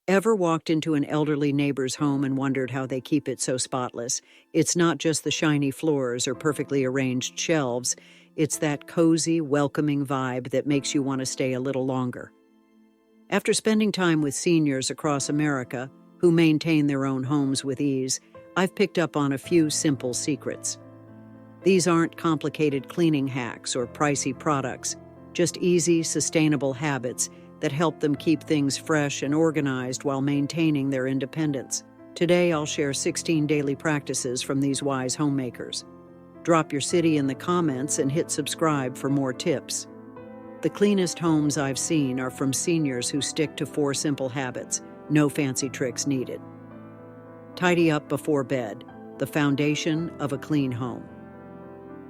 Ever walked into an elderly neighbor's home and wondered how they keep it so spotless? It's not just the shiny floors or perfectly arranged shelves, it's that cozy, welcoming vibe that makes you want to stay a little longer. After spending time with seniors across America who maintain their own homes with ease, I've picked up on a few simple secrets. These aren't complicated cleaning hacks or pricey products, just easy, sustainable habits that help them keep things fresh and organized while maintaining their independence. Today, I'll share 16 daily practices from these wise homemakers. Drop your city in the comments and hit subscribe for more tips. The cleanest homes I've seen are from seniors who stick to 4 simple habits, no fancy tricks needed. Tidy up before bed, the foundation of a clean home.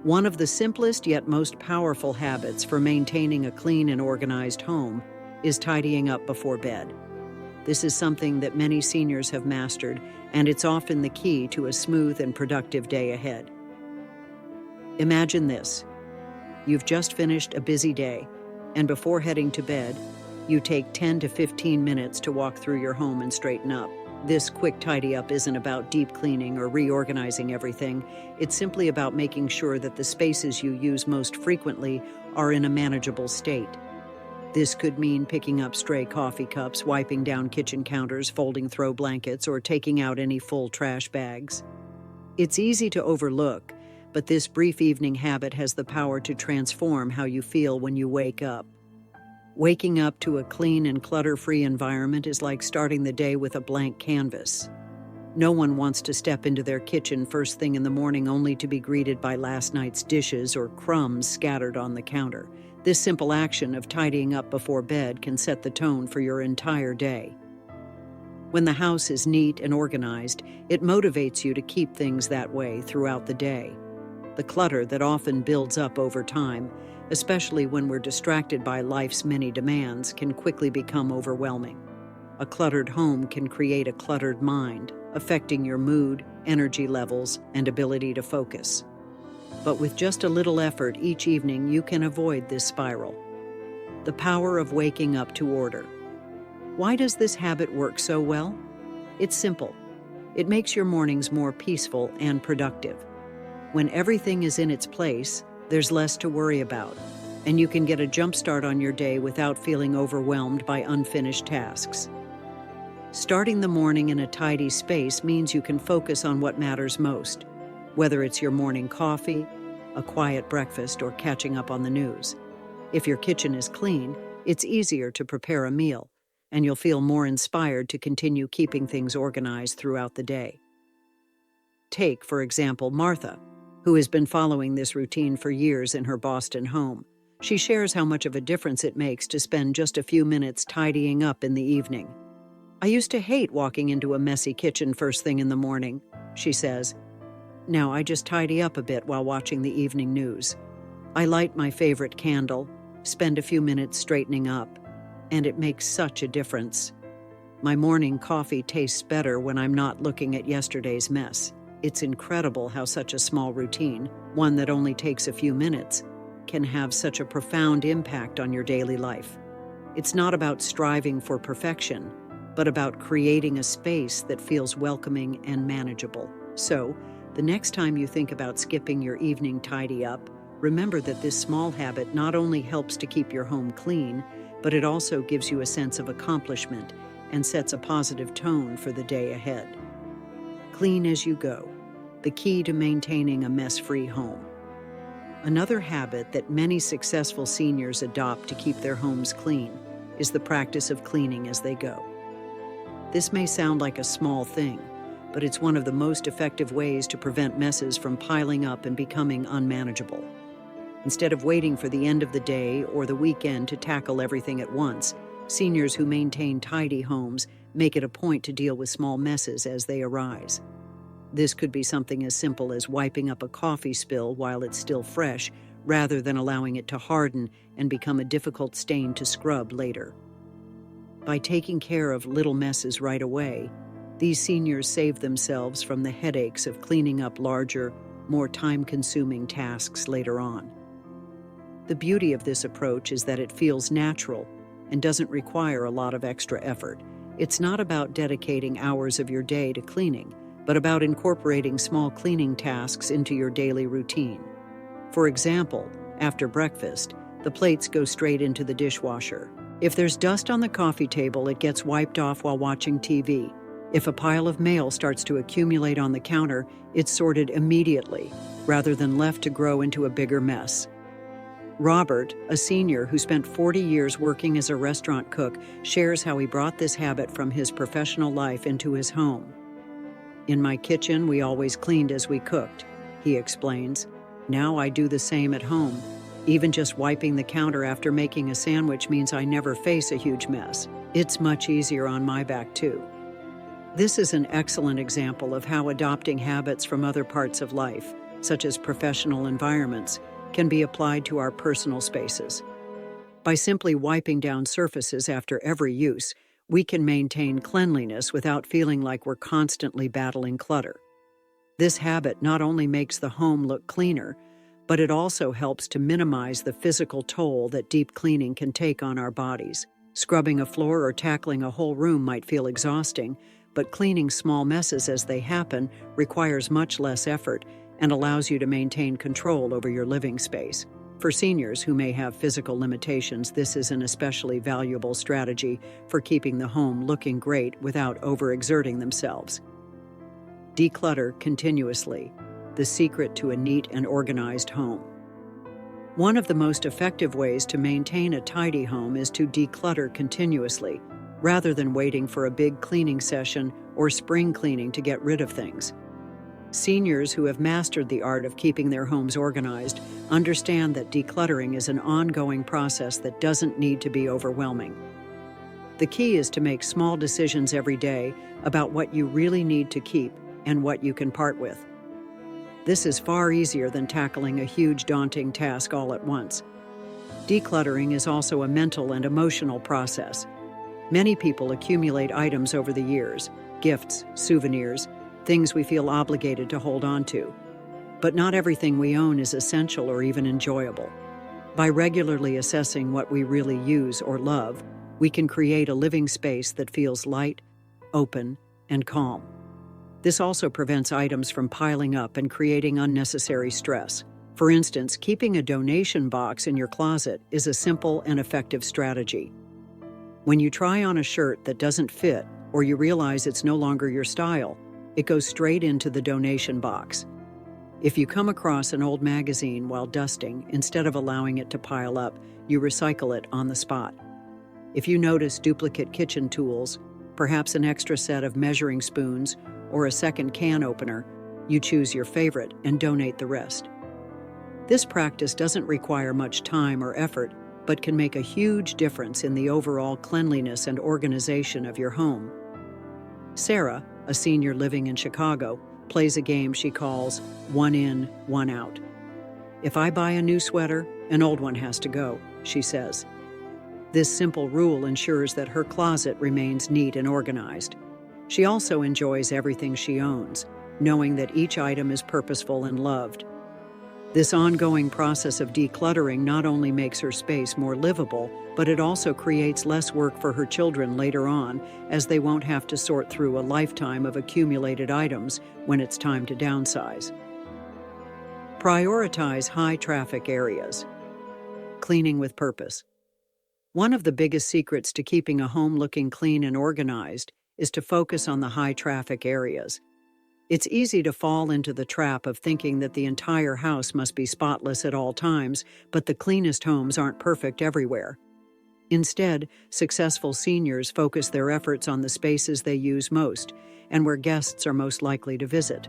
One of the simplest yet most powerful habits for maintaining a clean and organized home is tidying up before bed. This is something that many seniors have mastered, and it's often the key to a smooth and productive day ahead. Imagine this. You've just finished a busy day, and before heading to bed, you take 10 to 15 minutes to walk through your home and straighten up. This quick tidy up isn't about deep cleaning or reorganizing everything. It's simply about making sure that the spaces you use most frequently are in a manageable state. This could mean picking up stray coffee cups, wiping down kitchen counters, folding throw blankets, or taking out any full trash bags. It's easy to overlook, but this brief evening habit has the power to transform how you feel when you wake up. Waking up to a clean and clutter-free environment is like starting the day with a blank canvas. No one wants to step into their kitchen first thing in the morning only to be greeted by last night's dishes or crumbs scattered on the counter. This simple action of tidying up before bed can set the tone for your entire day. When the house is neat and organized, it motivates you to keep things that way throughout the day. The clutter that often builds up over time, especially when we're distracted by life's many demands, can quickly become overwhelming. A cluttered home can create a cluttered mind, affecting your mood, energy levels, and ability to focus. But with just a little effort each evening, you can avoid this spiral. The power of waking up to order. Why does this habit work so well? It's simple. It makes your mornings more peaceful and productive. When everything is in its place, there's less to worry about, and you can get a jump start on your day without feeling overwhelmed by unfinished tasks. Starting the morning in a tidy space means you can focus on what matters most, whether it's your morning coffee, a quiet breakfast, or catching up on the news. If your kitchen is clean, it's easier to prepare a meal, and you'll feel more inspired to continue keeping things organized throughout the day. Take, for example, Martha, who has been following this routine for years in her Boston home. She shares how much of a difference it makes to spend just a few minutes tidying up in the evening. "I used to hate walking into a messy kitchen first thing in the morning," she says. "Now I just tidy up a bit while watching the evening news. I light my favorite candle, spend a few minutes straightening up, and it makes such a difference. My morning coffee tastes better when I'm not looking at yesterday's mess." It's incredible how such a small routine, one that only takes a few minutes, can have such a profound impact on your daily life. It's not about striving for perfection, but about creating a space that feels welcoming and manageable. So, the next time you think about skipping your evening tidy up, remember that this small habit not only helps to keep your home clean, but it also gives you a sense of accomplishment and sets a positive tone for the day ahead. Clean as you go, the key to maintaining a mess-free home. Another habit that many successful seniors adopt to keep their homes clean is the practice of cleaning as they go. This may sound like a small thing, but it's one of the most effective ways to prevent messes from piling up and becoming unmanageable. Instead of waiting for the end of the day or the weekend to tackle everything at once, seniors who maintain tidy homes make it a point to deal with small messes as they arise. This could be something as simple as wiping up a coffee spill while it's still fresh, rather than allowing it to harden and become a difficult stain to scrub later. By taking care of little messes right away, these seniors save themselves from the headaches of cleaning up larger, more time-consuming tasks later on. The beauty of this approach is that it feels natural and doesn't require a lot of extra effort, It's not about dedicating hours of your day to cleaning, but about incorporating small cleaning tasks into your daily routine. For example, after breakfast, the plates go straight into the dishwasher. If there's dust on the coffee table, it gets wiped off while watching TV. If a pile of mail starts to accumulate on the counter, it's sorted immediately, rather than left to grow into a bigger mess. Robert, a senior who spent 40 years working as a restaurant cook, shares how he brought this habit from his professional life into his home. "In my kitchen, we always cleaned as we cooked," he explains. "Now I do the same at home. Even just wiping the counter after making a sandwich means I never face a huge mess. It's much easier on my back, too." This is an excellent example of how adopting habits from other parts of life, such as professional environments, can be applied to our personal spaces. By simply wiping down surfaces after every use, we can maintain cleanliness without feeling like we're constantly battling clutter. This habit not only makes the home look cleaner, but it also helps to minimize the physical toll that deep cleaning can take on our bodies. Scrubbing a floor or tackling a whole room might feel exhausting, but cleaning small messes as they happen requires much less effort and allows you to maintain control over your living space. For seniors who may have physical limitations, this is an especially valuable strategy for keeping the home looking great without overexerting themselves. Declutter continuously, the secret to a neat and organized home. One of the most effective ways to maintain a tidy home is to declutter continuously, rather than waiting for a big cleaning session or spring cleaning to get rid of things. Seniors who have mastered the art of keeping their homes organized understand that decluttering is an ongoing process that doesn't need to be overwhelming. The key is to make small decisions every day about what you really need to keep and what you can part with. This is far easier than tackling a huge, daunting task all at once. Decluttering is also a mental and emotional process. Many people accumulate items over the years, gifts, souvenirs, things we feel obligated to hold on to. But not everything we own is essential or even enjoyable. By regularly assessing what we really use or love, we can create a living space that feels light, open, and calm. This also prevents items from piling up and creating unnecessary stress. For instance, keeping a donation box in your closet is a simple and effective strategy. When you try on a shirt that doesn't fit or you realize it's no longer your style, it goes straight into the donation box. If you come across an old magazine while dusting, instead of allowing it to pile up, you recycle it on the spot. If you notice duplicate kitchen tools, perhaps an extra set of measuring spoons or a second can opener, you choose your favorite and donate the rest. This practice doesn't require much time or effort, but can make a huge difference in the overall cleanliness and organization of your home. Sarah, a senior living in Chicago, plays a game she calls one in, one out. "If I buy a new sweater, an old one has to go," she says. This simple rule ensures that her closet remains neat and organized. She also enjoys everything she owns, knowing that each item is purposeful and loved. This ongoing process of decluttering not only makes her space more livable, but it also creates less work for her children later on, as they won't have to sort through a lifetime of accumulated items when it's time to downsize. Prioritize high-traffic areas. Cleaning with purpose. One of the biggest secrets to keeping a home looking clean and organized is to focus on the high-traffic areas. It's easy to fall into the trap of thinking that the entire house must be spotless at all times, but the cleanest homes aren't perfect everywhere. Instead, successful seniors focus their efforts on the spaces they use most and where guests are most likely to visit.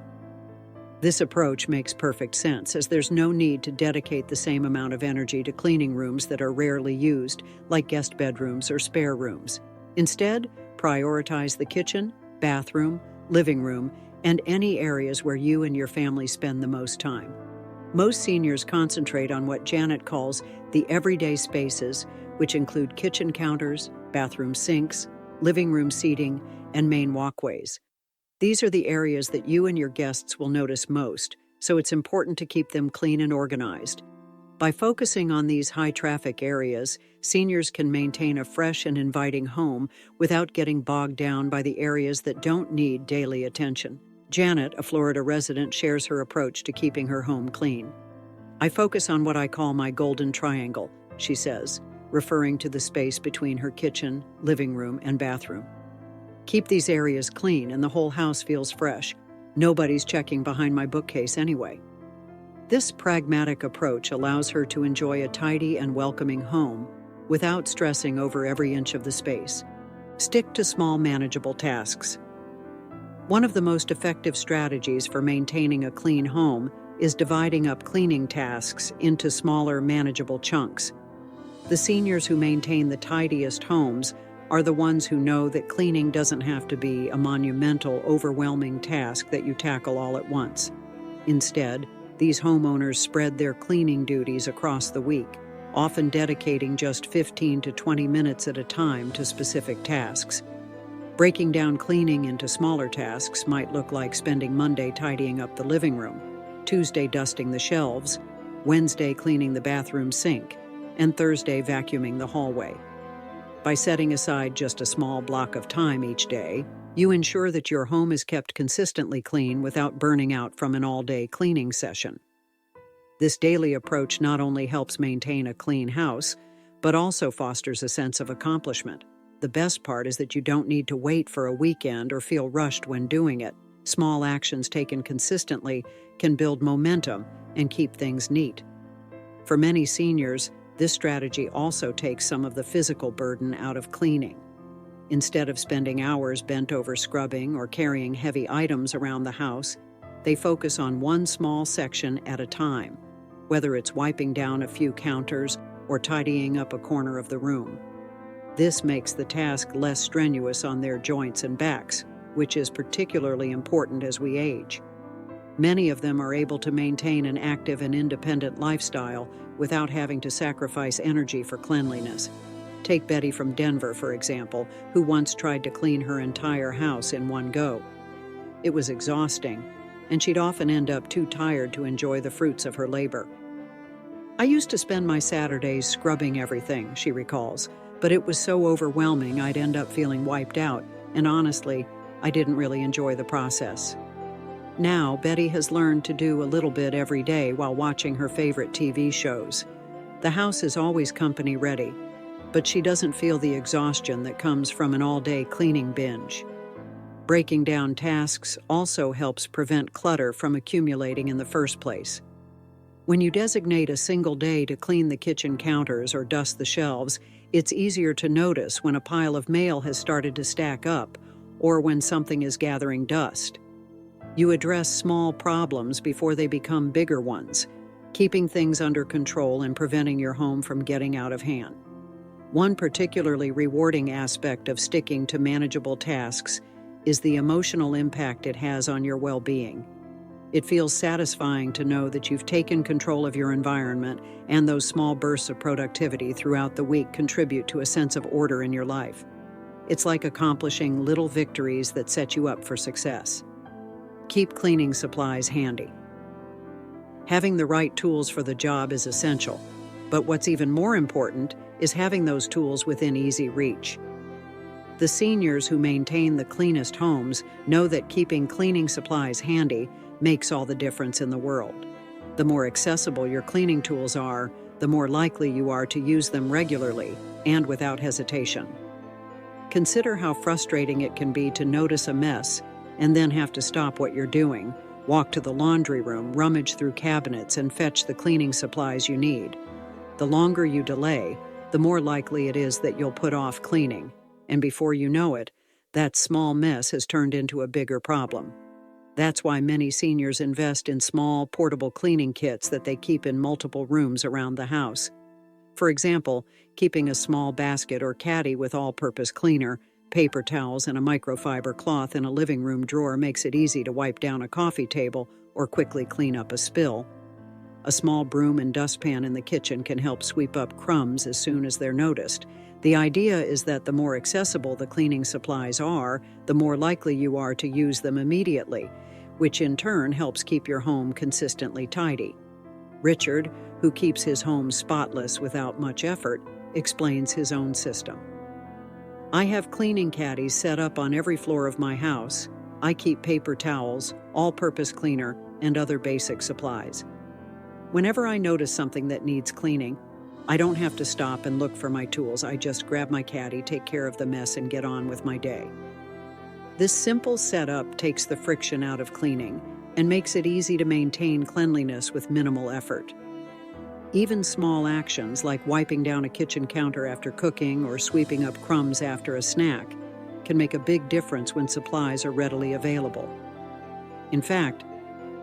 This approach makes perfect sense, as there's no need to dedicate the same amount of energy to cleaning rooms that are rarely used, like guest bedrooms or spare rooms. Instead, prioritize the kitchen, bathroom, living room, and any areas where you and your family spend the most time. Most seniors concentrate on what Janet calls the everyday spaces, which include kitchen counters, bathroom sinks, living room seating, and main walkways. These are the areas that you and your guests will notice most, so it's important to keep them clean and organized. By focusing on these high-traffic areas, seniors can maintain a fresh and inviting home without getting bogged down by the areas that don't need daily attention. Janet, a Florida resident, shares her approach to keeping her home clean. "I focus on what I call my golden triangle," she says, referring to the space between her kitchen, living room, and bathroom. "Keep these areas clean and the whole house feels fresh. Nobody's checking behind my bookcase anyway." This pragmatic approach allows her to enjoy a tidy and welcoming home without stressing over every inch of the space. Stick to small, manageable tasks. One of the most effective strategies for maintaining a clean home is dividing up cleaning tasks into smaller, manageable chunks. The seniors who maintain the tidiest homes are the ones who know that cleaning doesn't have to be a monumental, overwhelming task that you tackle all at once. Instead, these homeowners spread their cleaning duties across the week, often dedicating just 15 to 20 minutes at a time to specific tasks. Breaking down cleaning into smaller tasks might look like spending Monday tidying up the living room, Tuesday dusting the shelves, Wednesday cleaning the bathroom sink, and Thursday vacuuming the hallway. By setting aside just a small block of time each day, you ensure that your home is kept consistently clean without burning out from an all-day cleaning session. This daily approach not only helps maintain a clean house, but also fosters a sense of accomplishment. The best part is that you don't need to wait for a weekend or feel rushed when doing it. Small actions taken consistently can build momentum and keep things neat. For many seniors, this strategy also takes some of the physical burden out of cleaning. Instead of spending hours bent over scrubbing or carrying heavy items around the house, they focus on one small section at a time, whether it's wiping down a few counters or tidying up a corner of the room. This makes the task less strenuous on their joints and backs, which is particularly important as we age. Many of them are able to maintain an active and independent lifestyle without having to sacrifice energy for cleanliness. Take Betty from Denver, for example, who once tried to clean her entire house in one go. It was exhausting, and she'd often end up too tired to enjoy the fruits of her labor. "I used to spend my Saturdays scrubbing everything," she recalls, "but it was so overwhelming I'd end up feeling wiped out, and honestly, I didn't really enjoy the process." Now, Betty has learned to do a little bit every day while watching her favorite TV shows. The house is always company ready, but she doesn't feel the exhaustion that comes from an all-day cleaning binge. Breaking down tasks also helps prevent clutter from accumulating in the first place. When you designate a single day to clean the kitchen counters or dust the shelves, it's easier to notice when a pile of mail has started to stack up or when something is gathering dust. You address small problems before they become bigger ones, keeping things under control and preventing your home from getting out of hand. One particularly rewarding aspect of sticking to manageable tasks is the emotional impact it has on your well-being. It feels satisfying to know that you've taken control of your environment, and those small bursts of productivity throughout the week contribute to a sense of order in your life. It's like accomplishing little victories that set you up for success. Keep cleaning supplies handy. Having the right tools for the job is essential, but what's even more important is having those tools within easy reach. The seniors who maintain the cleanest homes know that keeping cleaning supplies handy makes all the difference in the world. The more accessible your cleaning tools are, the more likely you are to use them regularly and without hesitation. Consider how frustrating it can be to notice a mess and then have to stop what you're doing, walk to the laundry room, rummage through cabinets, and fetch the cleaning supplies you need. The longer you delay, the more likely it is that you'll put off cleaning, and before you know it, that small mess has turned into a bigger problem. That's why many seniors invest in small, portable cleaning kits that they keep in multiple rooms around the house. For example, keeping a small basket or caddy with all-purpose cleaner, paper towels, and a microfiber cloth in a living room drawer makes it easy to wipe down a coffee table or quickly clean up a spill. A small broom and dustpan in the kitchen can help sweep up crumbs as soon as they're noticed. The idea is that the more accessible the cleaning supplies are, the more likely you are to use them immediately, which in turn helps keep your home consistently tidy. Richard, who keeps his home spotless without much effort, explains his own system. I have cleaning caddies set up on every floor of my house. I keep paper towels, all-purpose cleaner, and other basic supplies. Whenever I notice something that needs cleaning, I don't have to stop and look for my tools. I just grab my caddy, take care of the mess, and get on with my day. This simple setup takes the friction out of cleaning and makes it easy to maintain cleanliness with minimal effort. Even small actions like wiping down a kitchen counter after cooking or sweeping up crumbs after a snack can make a big difference when supplies are readily available. In fact,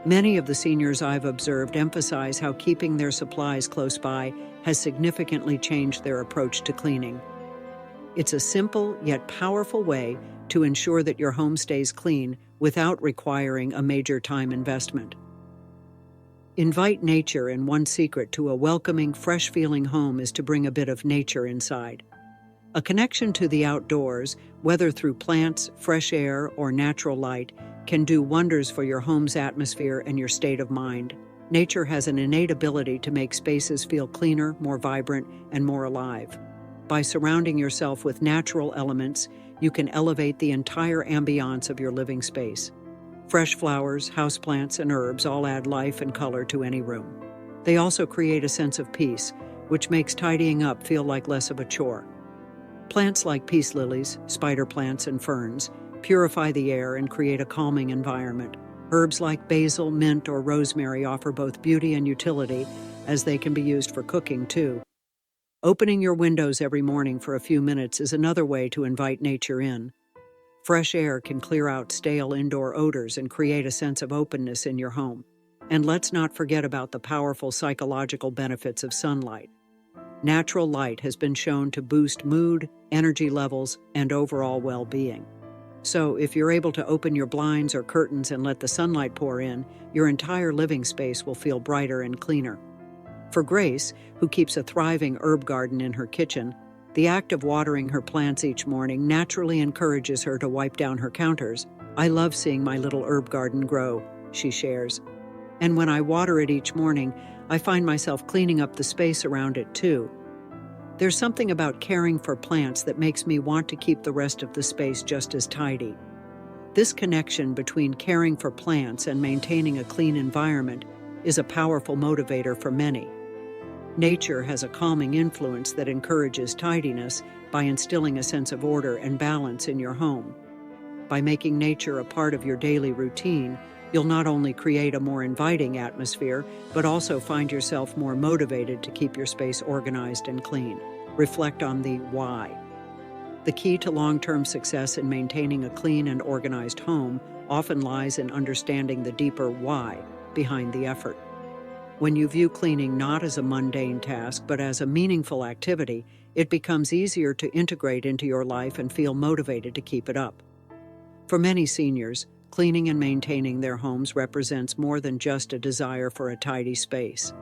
many of the seniors I've observed emphasize how keeping their supplies close by has significantly changed their approach to cleaning. It's a simple yet powerful way to ensure that your home stays clean without requiring a major time investment. Invite nature, and one secret to a welcoming, fresh-feeling home is to bring a bit of nature inside. A connection to the outdoors, whether through plants, fresh air, or natural light, can do wonders for your home's atmosphere and your state of mind. Nature has an innate ability to make spaces feel cleaner, more vibrant, and more alive. By surrounding yourself with natural elements, you can elevate the entire ambiance of your living space. Fresh flowers, houseplants, and herbs all add life and color to any room. They also create a sense of peace, which makes tidying up feel like less of a chore. Plants like peace lilies, spider plants, and ferns purify the air and create a calming environment. Herbs like basil, mint, or rosemary offer both beauty and utility, as they can be used for cooking too. Opening your windows every morning for a few minutes is another way to invite nature in. Fresh air can clear out stale indoor odors and create a sense of openness in your home. And let's not forget about the powerful psychological benefits of sunlight. Natural light has been shown to boost mood, energy levels, and overall well-being. So, if you're able to open your blinds or curtains and let the sunlight pour in, your entire living space will feel brighter and cleaner. For Grace, who keeps a thriving herb garden in her kitchen, the act of watering her plants each morning naturally encourages her to wipe down her counters. "I love seeing my little herb garden grow," she shares. "And when I water it each morning, I find myself cleaning up the space around it too. There's something about caring for plants that makes me want to keep the rest of the space just as tidy." This connection between caring for plants and maintaining a clean environment is a powerful motivator for many. Nature has a calming influence that encourages tidiness by instilling a sense of order and balance in your home. By making nature a part of your daily routine, you'll not only create a more inviting atmosphere, but also find yourself more motivated to keep your space organized and clean. Reflect on the why. The key to long-term success in maintaining a clean and organized home often lies in understanding the deeper why behind the effort. When you view cleaning not as a mundane task, but as a meaningful activity, it becomes easier to integrate into your life and feel motivated to keep it up. For many seniors, cleaning and maintaining their homes represents more than just a desire for a tidy space.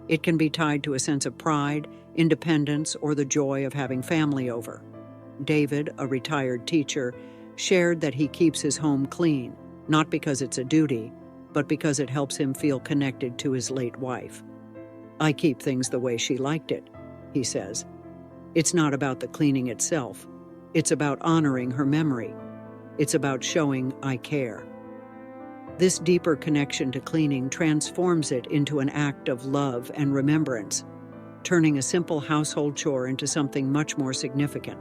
It can be tied to a sense of pride, independence, or the joy of having family over. David, a retired teacher, shared that he keeps his home clean, not because it's a duty, but because it helps him feel connected to his late wife. "I keep things the way she liked it," he says. "It's not about the cleaning itself. It's about honoring her memory. It's about showing I care." This deeper connection to cleaning transforms it into an act of love and remembrance, turning a simple household chore into something much more significant.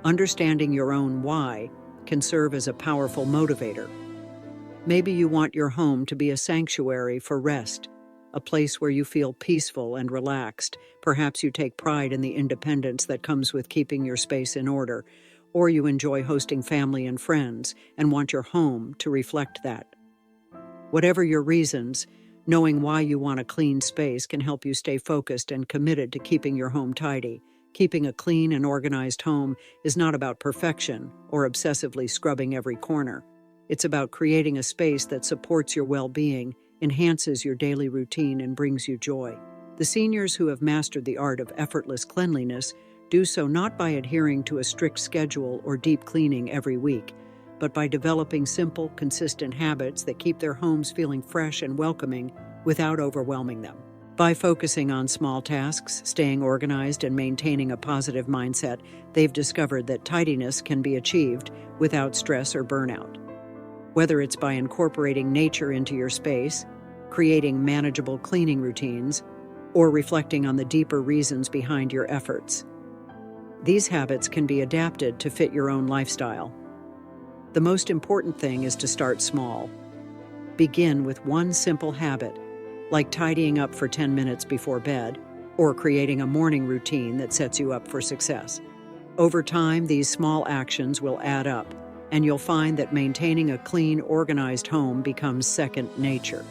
Understanding your own why can serve as a powerful motivator. Maybe you want your home to be a sanctuary for rest, a place where you feel peaceful and relaxed. Perhaps you take pride in the independence that comes with keeping your space in order, or you enjoy hosting family and friends and want your home to reflect that. Whatever your reasons, knowing why you want a clean space can help you stay focused and committed to keeping your home tidy. Keeping a clean and organized home is not about perfection or obsessively scrubbing every corner. It's about creating a space that supports your well-being, enhances your daily routine, and brings you joy. The seniors who have mastered the art of effortless cleanliness do so not by adhering to a strict schedule or deep cleaning every week, but by developing simple, consistent habits that keep their homes feeling fresh and welcoming without overwhelming them. By focusing on small tasks, staying organized, and maintaining a positive mindset, they've discovered that tidiness can be achieved without stress or burnout. Whether it's by incorporating nature into your space, creating manageable cleaning routines, or reflecting on the deeper reasons behind your efforts. These habits can be adapted to fit your own lifestyle. The most important thing is to start small. Begin with one simple habit, like tidying up for 10 minutes before bed, or creating a morning routine that sets you up for success. Over time, these small actions will add up, and you'll find that maintaining a clean, organized home becomes second nature.